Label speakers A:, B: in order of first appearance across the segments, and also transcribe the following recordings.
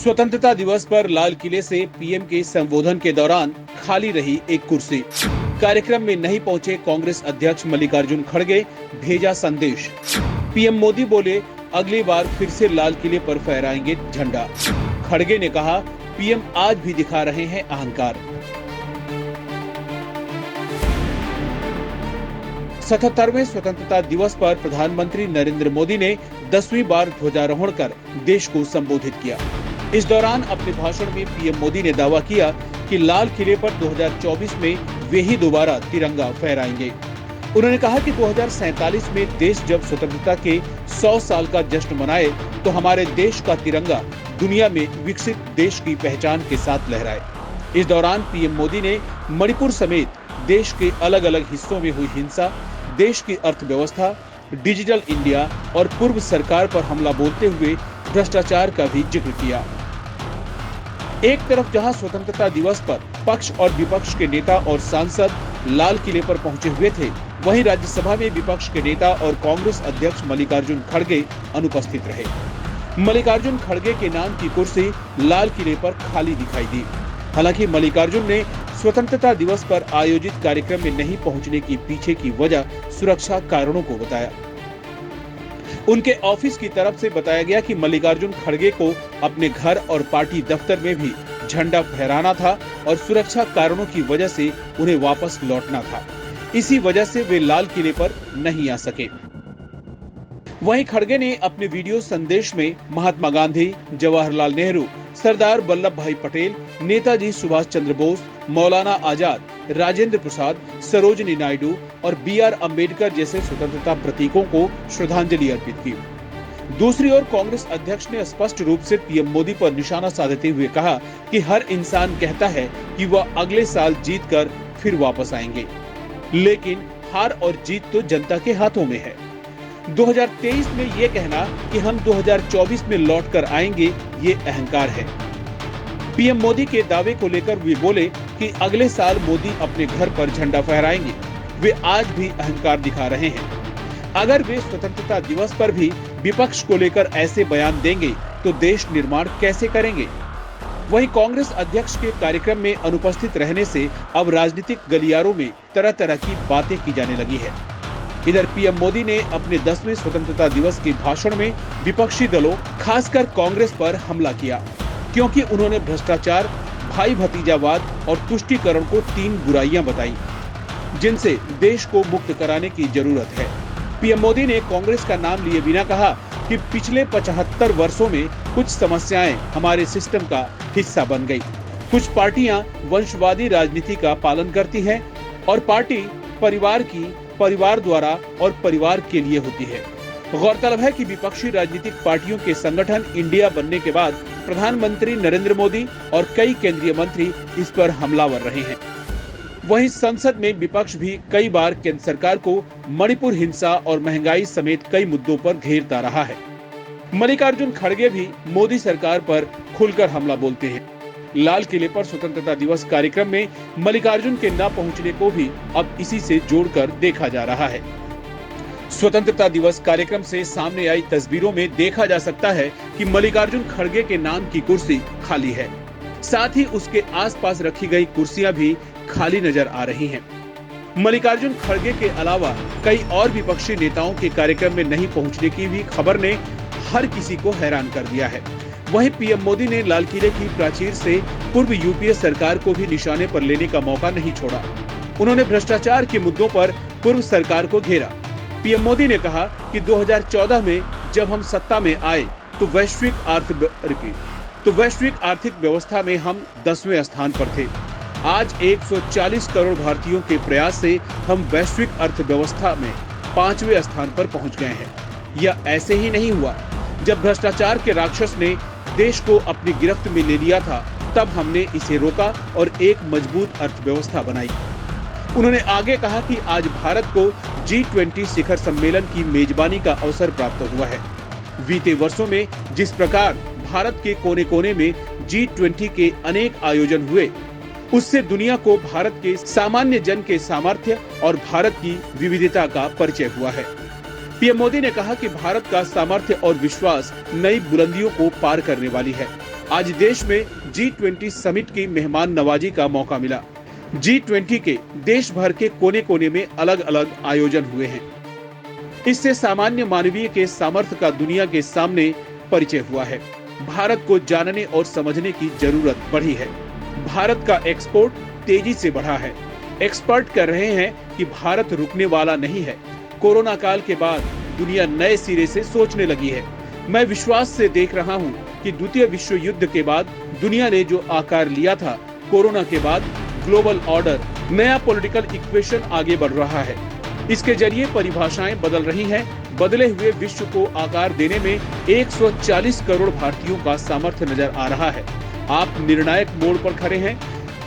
A: स्वतंत्रता दिवस पर लाल किले से पीएम के संबोधन के दौरान खाली रही एक कुर्सी। कार्यक्रम में नहीं पहुंचे कांग्रेस अध्यक्ष मल्लिकार्जुन खड़गे, भेजा संदेश। पीएम मोदी बोले, अगली बार फिर से लाल किले पर फहराएंगे झंडा। खड़गे ने कहा, पीएम आज भी दिखा रहे हैं अहंकार। 77वें स्वतंत्रता दिवस पर प्रधानमंत्री नरेंद्र मोदी ने 10वीं बार ध्वजारोहण कर देश को संबोधित किया। इस दौरान अपने भाषण में पीएम मोदी ने दावा किया कि लाल किले पर 2024 में वे ही दोबारा तिरंगा फहराएंगे। उन्होंने कहा कि 2047 में देश जब स्वतंत्रता के 100 साल का जश्न मनाए तो हमारे देश का तिरंगा दुनिया में विकसित देश की पहचान के साथ लहराए। इस दौरान पीएम मोदी ने मणिपुर समेत देश के अलग अलग हिस्सों में हुई हिंसा, देश की अर्थव्यवस्था, डिजिटल इंडिया और पूर्व सरकार पर हमला बोलते हुए भ्रष्टाचार का भी जिक्र किया। एक तरफ जहां स्वतंत्रता दिवस पर पक्ष और विपक्ष के नेता और सांसद लाल किले पर पहुंचे हुए थे, वहीं राज्यसभा में विपक्ष के नेता और कांग्रेस अध्यक्ष मल्लिकार्जुन खड़गे अनुपस्थित रहे। मल्लिकार्जुन खड़गे के नाम की कुर्सी लाल किले पर खाली दिखाई दी। हालांकि मल्लिकार्जुन ने स्वतंत्रता दिवस पर आयोजित कार्यक्रम में नहीं पहुंचने की पीछे की वजह सुरक्षा कारणों को बताया। उनके ऑफिस की तरफ से बताया गया कि मल्लिकार्जुन खड़गे को अपने घर और पार्टी दफ्तर में भी झंडा फहराना था और सुरक्षा कारणों की वजह से उन्हें वापस लौटना था। इसी वजह से वे लाल किले पर नहीं आ सके। वहीं खड़गे ने अपने वीडियो संदेश में महात्मा गांधी, जवाहरलाल नेहरू, सरदार वल्लभ भाई पटेल, नेताजी सुभाष चंद्र बोस, मौलाना आजाद, राजेंद्र प्रसाद, सरोजिनी नायडू और बीआर अम्बेडकर जैसे स्वतंत्रता प्रतीकों को श्रद्धांजलि अर्पित की। दूसरी ओर कांग्रेस अध्यक्ष ने स्पष्ट रूप से पीएम मोदी पर निशाना साधते हुए कहा कि हर इंसान कहता है कि वह अगले साल जीतकर फिर वापस आएंगे, लेकिन हार और जीत तो जनता के हाथों में है। 2023 में ये कहना कि हम 2024 में लौटकर आएंगे, ये अहंकार है। पीएम मोदी के दावे को लेकर वे बोले कि अगले साल मोदी अपने घर पर झंडा फहराएंगे। वे आज भी अहंकार दिखा रहे हैं। अगर वे स्वतंत्रता दिवस पर भी विपक्ष को लेकर ऐसे बयान देंगे तो देश निर्माण कैसे करेंगे? वहीं कांग्रेस अध्यक्ष के कार्यक्रम में अनुपस्थित रहने से अब राजनीतिक गलियारों में तरह तरह की बातें की जाने लगी है। इधर पीएम मोदी ने अपने 10वें स्वतंत्रता दिवस के भाषण में विपक्षी दलों, खासकर कांग्रेस पर हमला किया, क्योंकि उन्होंने भ्रष्टाचार, भाई भतीजावाद और तुष्टीकरण को 3 बुराइयां बताई, जिनसे देश को मुक्त कराने की जरूरत है। पीएम मोदी ने कांग्रेस का नाम लिए बिना कहा कि पिछले 75 वर्षों में कुछ समस्याएं हमारे सिस्टम का हिस्सा बन गई। कुछ पार्टियां वंशवादी राजनीति का पालन करती हैं और पार्टी परिवार द्वारा और परिवार के लिए होती है। गौरतलब है कि विपक्षी राजनीतिक पार्टियों के संगठन इंडिया बनने के बाद प्रधानमंत्री नरेंद्र मोदी और कई केंद्रीय मंत्री इस पर हमलावर रहे हैं। वहीं संसद में विपक्ष भी कई बार केंद्र सरकार को मणिपुर हिंसा और महंगाई समेत कई मुद्दों पर घेरता रहा है। मल्लिकार्जुन खड़गे भी मोदी सरकार पर खुलकर हमला बोलते हैं। लाल किले पर स्वतंत्रता दिवस कार्यक्रम में मल्लिकार्जुन के न पहुंचने को भी अब इसी से जोड़कर देखा जा रहा है। स्वतंत्रता दिवस कार्यक्रम से सामने आई तस्वीरों में देखा जा सकता है कि मल्लिकार्जुन खड़गे के नाम की कुर्सी खाली है। साथ ही उसके आसपास रखी गई कुर्सियां भी खाली नजर आ रही हैं। मल्लिकार्जुन खड़गे के अलावा कई और विपक्षी नेताओं के कार्यक्रम में नहीं पहुंचने की भी खबर ने हर किसी को हैरान कर दिया है। वहीं पीएम मोदी ने लाल किले की प्राचीर से पूर्व यूपीए सरकार को भी निशाने पर लेने का मौका नहीं छोड़ा। उन्होंने भ्रष्टाचार के मुद्दों पर पूर्व सरकार को घेरा। पीएम मोदी ने कहा कि 2014 में जब हम सत्ता में आए तो वैश्विक आर्थिक व्यवस्था में हम 10वें स्थान पर थे। आज 140 करोड़ भारतीयों के प्रयास से हम वैश्विक अर्थव्यवस्था में 5वें स्थान पर पहुंच गए हैं। यह ऐसे ही नहीं हुआ। जब भ्रष्टाचार के राक्षस ने देश को अपनी गिरफ्त में ले लिया था, तब हमने इसे रोका और एक मजबूत अर्थव्यवस्था बनाई। उन्होंने आगे कहा कि आज भारत को G20 शिखर सम्मेलन की मेजबानी का अवसर प्राप्त हुआ है। बीते वर्षों में जिस प्रकार भारत के कोने कोने में G20 के अनेक आयोजन हुए, उससे दुनिया को भारत के सामान्य जन के सामर्थ्य और भारत की विविधता का परिचय हुआ है। पीएम मोदी ने कहा कि भारत का सामर्थ्य और विश्वास नई बुलंदियों को पार करने वाली है। आज देश में G20 समिट की मेहमान नवाजी का मौका मिला। G20 के देश भर के कोने कोने में अलग अलग आयोजन हुए हैं। इससे सामान्य मानवीय के सामर्थ्य का दुनिया के सामने परिचय हुआ है। भारत को जानने और समझने की जरूरत बढ़ी है। भारत का एक्सपोर्ट तेजी से बढ़ा है। एक्सपर्ट कह रहे हैं कि भारत रुकने वाला नहीं है। कोरोना काल के बाद दुनिया नए सिरे से सोचने लगी है। मैं विश्वास से देख रहा हूं कि द्वितीय विश्व युद्ध के बाद दुनिया ने जो आकार लिया था, कोरोना के बाद ग्लोबल ऑर्डर, नया पॉलिटिकल इक्वेशन आगे बढ़ रहा है। इसके जरिए परिभाषाएं बदल रही हैं। बदले हुए विश्व को आकार देने में 140 करोड़ भारतीयों का सामर्थ्य नजर आ रहा है। आप निर्णायक मोड़ पर खड़े हैं।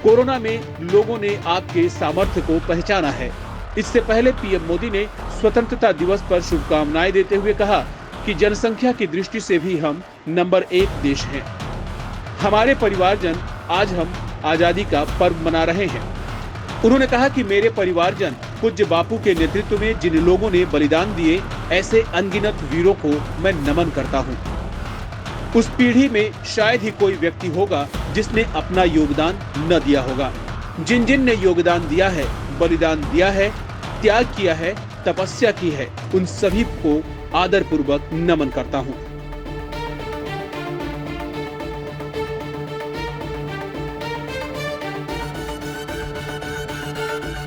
A: कोरोना में लोगों ने आपके सामर्थ्य को पहचाना है। इससे पहले पीएम मोदी ने स्वतंत्रता दिवस पर शुभकामनाएं देते हुए कहा कि जनसंख्या की दृष्टि से भी हम नंबर 1 देश हैं। हमारे परिवारजन आज हम आजादी का पर्व मना रहे हैं। उन्होंने कहा कि मेरे परिवारजन पूज्य बापू के नेतृत्व में जिन लोगों ने बलिदान दिए, ऐसे अनगिनत वीरों को मैं नमन करता हूं। उस पीढ़ी में शायद ही कोई व्यक्ति होगा जिसने अपना योगदान न दिया होगा। जिन जिन ने योगदान दिया है, बलिदान दिया है, त्याग किया है, तपस्या की है, उन सभी को आदरपूर्वक नमन करता हूं।